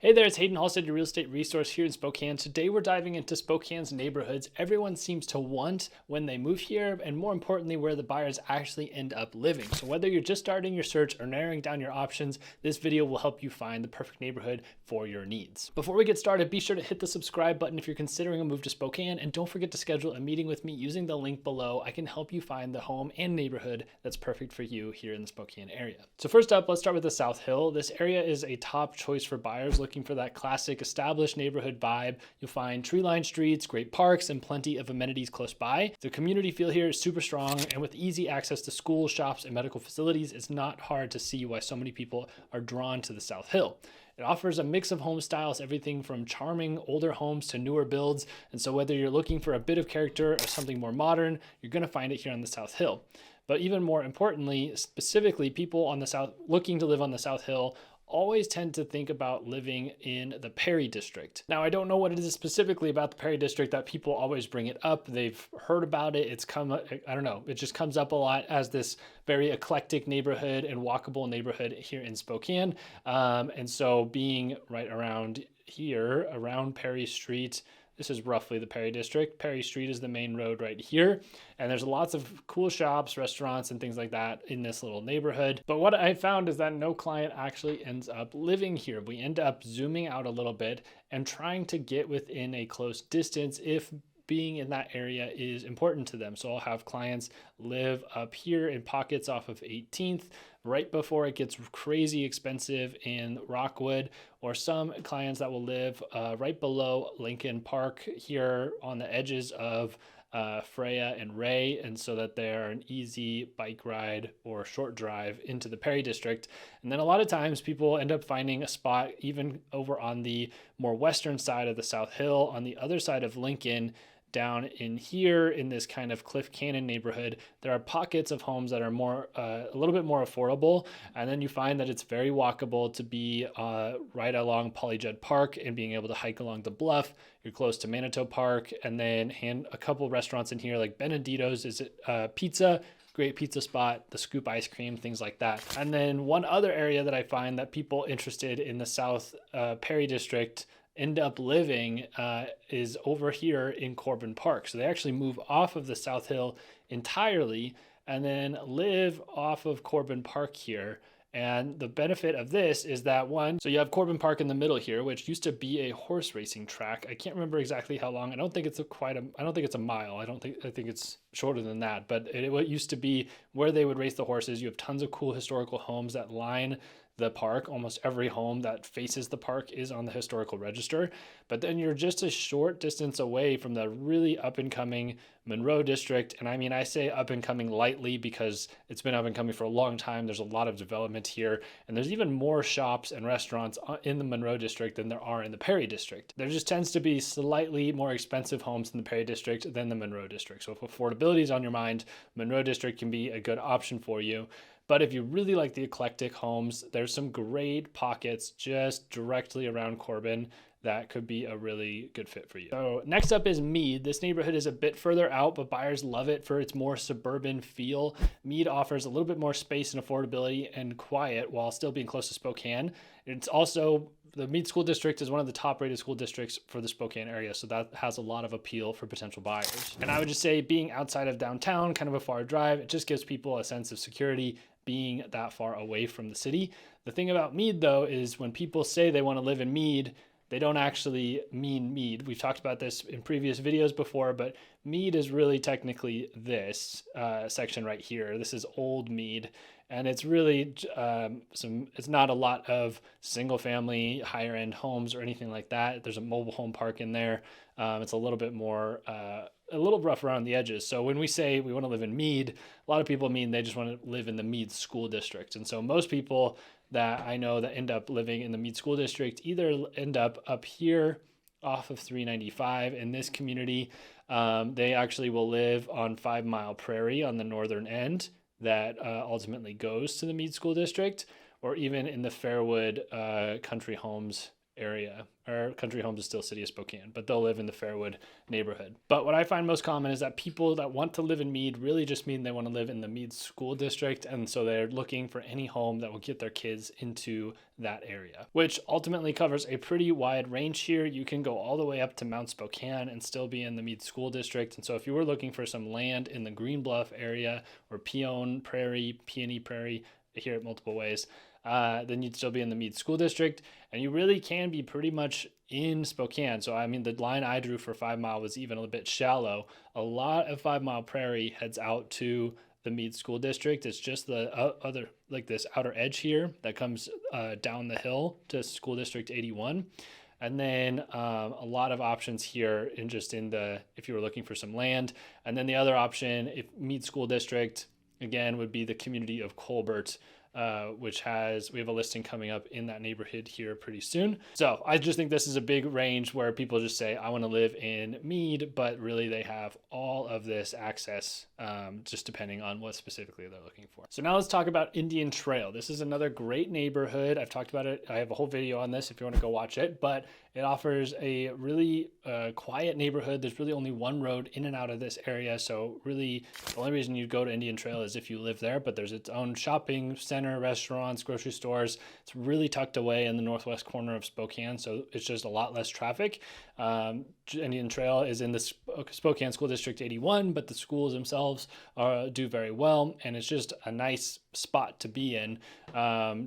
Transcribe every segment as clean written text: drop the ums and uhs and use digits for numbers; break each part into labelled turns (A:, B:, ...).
A: Hey there, it's Haydn Halsted, your real estate resource here in Spokane. Today we're diving into Spokane's neighborhoods everyone seems to want when they move here, and more importantly, where the buyers actually end up living. So whether you're just starting your search or narrowing down your options, this video will help you find the perfect neighborhood for your needs. Before we get started, be sure to hit the subscribe button if you're considering a move to Spokane, and don't forget to schedule a meeting with me using the link below. I can help you find the home and neighborhood that's perfect for you here in the Spokane area. So first up, let's start with the South Hill. This area is a top choice for buyers looking for that classic established neighborhood vibe. You'll find tree-lined streets, great parks, and plenty of amenities close by. The community feel here is super strong, and with easy access to schools, shops, and medical facilities, it's not hard to see why so many people are drawn to the South Hill. It offers a mix of home styles, everything from charming older homes to newer builds. And so whether you're looking for a bit of character or something more modern, you're going to find it here on the South Hill. But even more importantly, specifically, people on the South looking to live on the South Hill always tend to think about living in the Perry district. Now, I don't know what it is specifically about the Perry district that people always bring it up. They've heard about it. I don't know, it just comes up a lot as this very eclectic neighborhood and walkable neighborhood here in Spokane. And so being right around here, around Perry Street, this is roughly the Perry district. Perry Street is the main road right here. And there's lots of cool shops, restaurants, and things like that in this little neighborhood. But what I found is that no client actually ends up living here. We end up zooming out a little bit and trying to get within a close distance if being in that area is important to them. So I'll have clients live up here in pockets off of 18th, right before it gets crazy expensive in Rockwood, or some clients that will live right below Lincoln Park here on the edges of Freya and Ray, and so that they're an easy bike ride or short drive into the Perry district. And then a lot of times people end up finding a spot even over on the more western side of the South Hill, on the other side of Lincoln. Down in here in this kind of Cliff Cannon neighborhood, there are pockets of homes that are more a little bit more affordable, and then you find that it's very walkable to be right along Polyjed Park and being able to hike along the bluff. You're close to Manitou Park, and then a couple restaurants in here like Benedito's is pizza. Great pizza spot, the Scoop ice cream, things like that. And then one other area that I find that people interested in the South Perry district end up living is over here in Corbin Park. So they actually move off of the South Hill entirely and then live off of Corbin Park here. And the benefit of this is that so you have Corbin Park in the middle here, which used to be a horse racing track. I can't remember exactly how long. I don't think it's a mile. I think it's shorter than that, but it used to be where they would race the horses. You have tons of cool historical homes that line the park. Almost every home that faces the park is on the historical register, but then you're just a short distance away from the really up and coming Monroe district. And I mean, I say up and coming lightly because it's been up and coming for a long time. There's a lot of development here, and there's even more shops and restaurants in the Monroe district than there are in the Perry district. There just tends to be slightly more expensive homes in the Perry district than the Monroe district. So if affordability is on your mind, Monroe district can be a good option for you. But if you really like the eclectic homes, there's some great pockets just directly around Corbin that could be a really good fit for you. So next up is Meade. This neighborhood is a bit further out, but buyers love it for its more suburban feel. Meade offers a little bit more space and affordability and quiet while still being close to Spokane. It's also, the Meade School District is one of the top rated school districts for the Spokane area, so that has a lot of appeal for potential buyers. And I would just say being outside of downtown, kind of a far drive, it just gives people a sense of security being that far away from the city. The thing about Meade, though, is when people say they want to live in Meade, they don't actually mean Meade. We've talked about this in previous videos before, but Meade is really technically this section right here. This is Old Meade, and it's really it's not a lot of single family higher end homes or anything like that. There's a mobile home park in there. It's a little bit more a little rough around the edges. So when we say we want to live in Meade, a lot of people mean they just want to live in the Meade School District. And so most people that I know that end up living in the Meade School District either end up here off of 395 in this community. They actually will live on 5 Mile Prairie on the northern end that ultimately goes to the Meade School District, or even in the Fairwood Country Homes area. Our country home is still city of Spokane, but they'll live in the Fairwood neighborhood. But what I find most common is that people that want to live in Meade really just mean they want to live in the Meade school district. And so they're looking for any home that will get their kids into that area, which ultimately covers a pretty wide range here. You can go all the way up to Mount Spokane and still be in the Meade school district. And so if you were looking for some land in the Green Bluff area or Peony Prairie, hear it multiple ways, then you'd still be in the Meade school district, and you really can be pretty much in Spokane. So I mean, the line I drew for 5 Mile was even a bit shallow. A lot of 5 Mile Prairie heads out to the Meade school district. It's just the other, like this outer edge here that comes down the hill to school district 81. And then a lot of options here if you were looking for some land. And then the other option, if Meade school district, again, would be the community of Colbert, which we have a listing coming up in that neighborhood here pretty soon. So I just think this is a big range where people just say, I want to live in Meade, but really they have all of this access, just depending on what specifically they're looking for. So now let's talk about Indian Trail. This is another great neighborhood. I've talked about it. I have a whole video on this if you want to go watch it, but it offers a really quiet neighborhood. There's really only one road in and out of this area. So really the only reason you go to Indian Trail is if you live there, but there's its own shopping center, restaurants, grocery stores. It's really tucked away in the northwest corner of Spokane. So it's just a lot less traffic. Indian Trail is in the Spokane School District 81, but the schools themselves do very well. And it's just a nice spot to be in,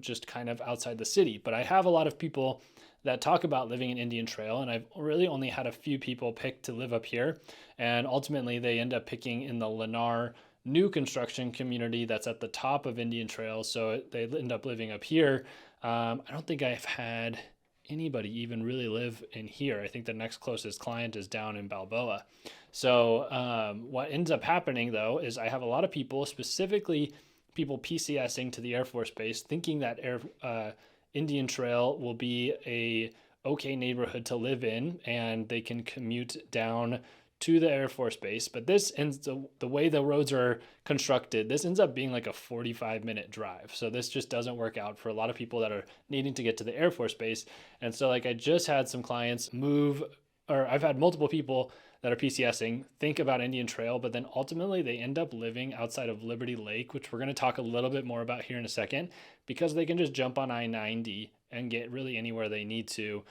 A: just kind of outside the city. But I have a lot of people that talk about living in Indian Trail, and I've really only had a few people pick to live up here, and ultimately they end up picking in the Lennar new construction community that's at the top of Indian Trail, so they end up living up here. I don't think I've had anybody even really live in here. I think the next closest client is down in Balboa. So what ends up happening, though, is I have a lot of people, specifically people PCSing to the Air Force Base, thinking that Indian Trail will be a okay neighborhood to live in, and they can commute down to the Air Force Base. But the way the roads are constructed, this ends up being like a 45-minute drive. So this just doesn't work out for a lot of people that are needing to get to the Air Force Base. And so like I just had some clients I've had multiple people that are PCSing think about Indian Trail, but then ultimately they end up living outside of Liberty Lake, which we're going to talk a little bit more about here in a second, because they can just jump on I-90 and get really anywhere they need to,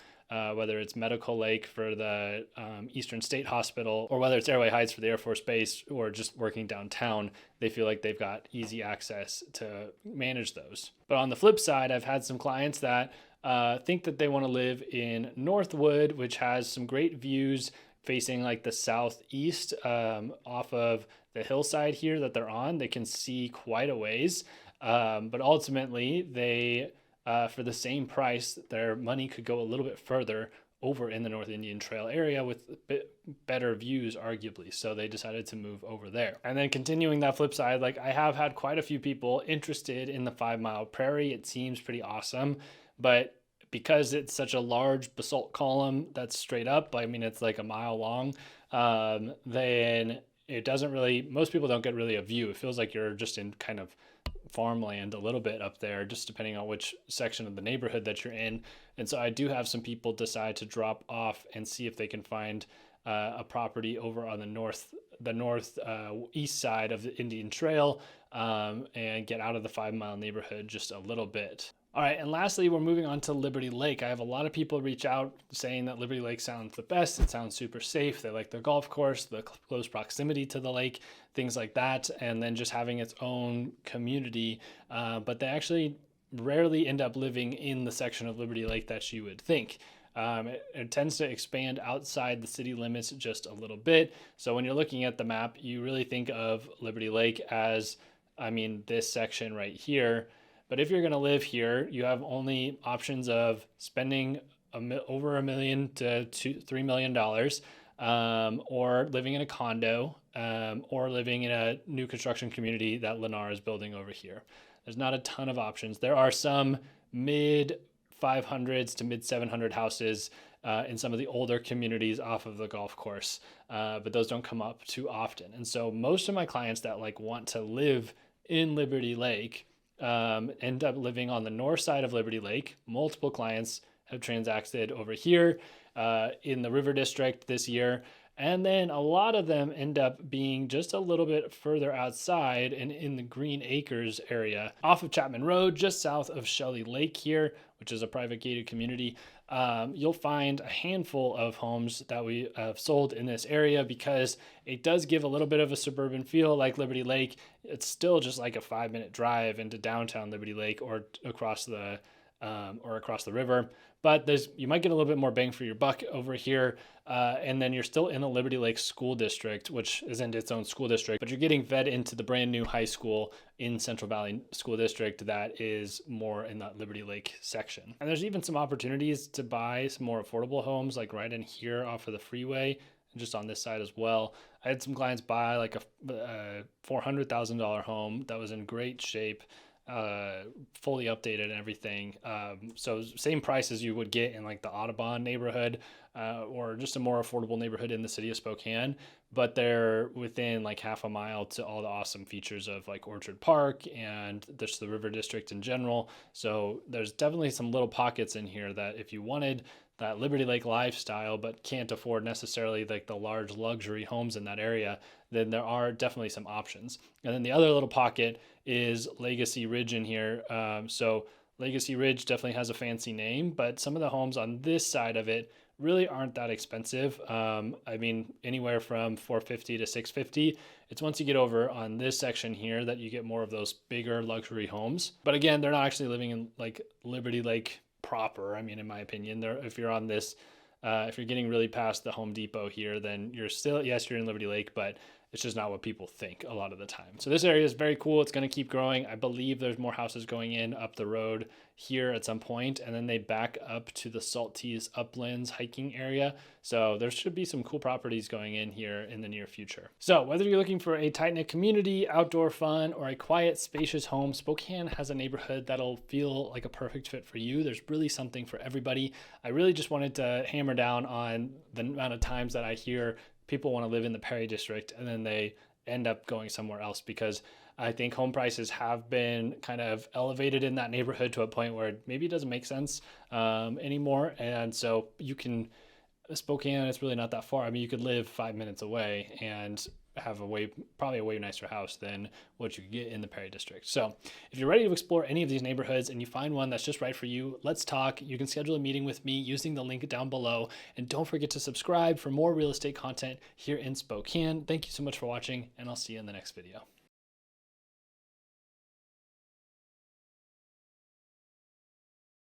A: whether it's Medical Lake for the Eastern State Hospital, or whether it's Airway Heights for the Air Force Base, or just working downtown. They feel like they've got easy access to manage those. But on the flip side, I've had some clients that think that they want to live in Northwood, which has some great views facing like the southeast, off of the hillside here that they're on. They can see quite a ways, but ultimately they, for the same price, their money could go a little bit further over in the North Indian Trail area with better views, arguably. So they decided to move over there. And then continuing that flip side, like I have had quite a few people interested in the 5 Mile Prairie. It seems pretty awesome, but because it's such a large basalt column that's straight up, I mean, it's like a mile long, then it doesn't really, most people don't get really a view. It feels like you're just in kind of farmland a little bit up there, just depending on which section of the neighborhood that you're in. And so I do have some people decide to drop off and see if they can find a property over on the northeast side of the Indian Trail, and get out of the 5 Mile neighborhood just a little bit. All right, and lastly, we're moving on to Liberty Lake. I have a lot of people reach out saying that Liberty Lake sounds the best. It sounds super safe. They like the golf course, the close proximity to the lake, things like that, and then just having its own community. But they actually rarely end up living in the section of Liberty Lake that you would think. It tends to expand outside the city limits just a little bit. So when you're looking at the map, you really think of Liberty Lake as, this section right here. But if you're going to live here, you have only options of spending over $1 million to $3 million, or living in a condo, or living in a new construction community that Lennar is building over here. There's not a ton of options. There are some mid 500s to mid 700 houses in some of the older communities off of the golf course, but those don't come up too often. And so most of my clients that want to live in Liberty Lake end up living on the north side of Liberty Lake. Multiple clients have transacted over here in the River District this year. And then a lot of them end up being just a little bit further outside and in the Green Acres area off of Chapman Road, just south of Shelley Lake here, which is a private gated community. You'll find a handful of homes that we have sold in this area because it does give a little bit of a suburban feel like Liberty Lake. It's still just like a 5-minute drive into downtown Liberty Lake or across the river. But you might get a little bit more bang for your buck over here. And then you're still in the Liberty Lake School District, which isn't its own school district, but you're getting fed into the brand new high school in Central Valley School District that is more in that Liberty Lake section. And there's even some opportunities to buy some more affordable homes, like right in here off of the freeway, and just on this side as well. I had some clients buy like a $400,000 home that was in great shape, fully updated and everything. So same price as you would get in like the Audubon neighborhood, or just a more affordable neighborhood in the city of Spokane, but they're within like half a mile to all the awesome features of like Orchard Park and just the River District in general. So there's definitely some little pockets in here that if you wanted that Liberty Lake lifestyle, but can't afford necessarily like the large luxury homes in that area, then there are definitely some options. And then the other little pocket is Legacy Ridge in here. So Legacy Ridge definitely has a fancy name, but some of the homes on this side of it really aren't that expensive. I mean, anywhere from $450 to $650. It's once you get over on this section here that you get more of those bigger luxury homes. But again, they're not actually living in like Liberty Lake proper. I mean, in my opinion, if you're on this, if you're getting really past the Home Depot here, then you're still, yes, you're in Liberty Lake, but it's just not what people think a lot of the time. So this area is very cool. It's going to keep growing. I believe there's more houses going in up the road here at some point, and then they back up to the Saltese Uplands hiking area. So there should be some cool properties going in here in the near future. So whether you're looking for a tight-knit community, outdoor fun, or a quiet, spacious home, Spokane has a neighborhood that'll feel like a perfect fit for you. There's really something for everybody. I really just wanted to hammer down on the amount of times that I hear people want to live in the Perry District and then they end up going somewhere else, because I think home prices have been kind of elevated in that neighborhood to a point where maybe it doesn't make sense anymore. And so Spokane, it's really not that far. I mean, you could live 5 minutes away and have probably a way nicer house than what you could get in the Perry District. So if you're ready to explore any of these neighborhoods and you find one that's just right for you, let's talk. You can schedule a meeting with me using the link down below. And don't forget to subscribe for more real estate content here in Spokane. Thank you so much for watching, and I'll see you in the next video.